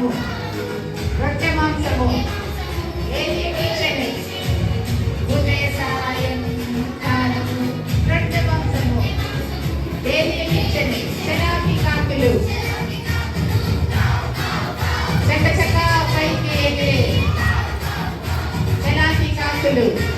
మాంసము, రొట్టె మాంసము, ఏది వీక్షణి, ఉదయ సాయంకాలము రొట్టె మాంసము, ఏది వీక్షణి, శనాపి కాకులు చక్క చక్క పైకి ఎగిరే శనాపి కాకులు.